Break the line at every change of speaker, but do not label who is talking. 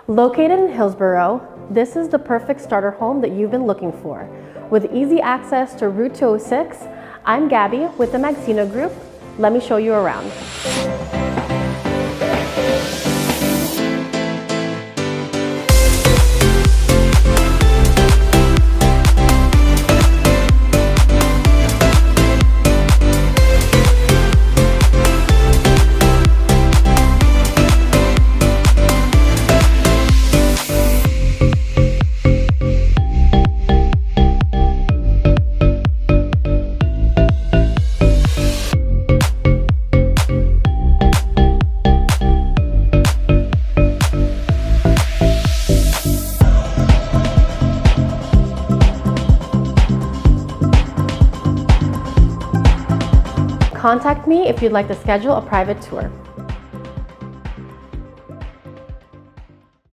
Located in Hillsborough, this is the perfect starter home that you've been looking for. With easy access to Route 206, I'm Gabby with the Magsino Group. Let me show you around. Contact me if you'd like to schedule a private tour.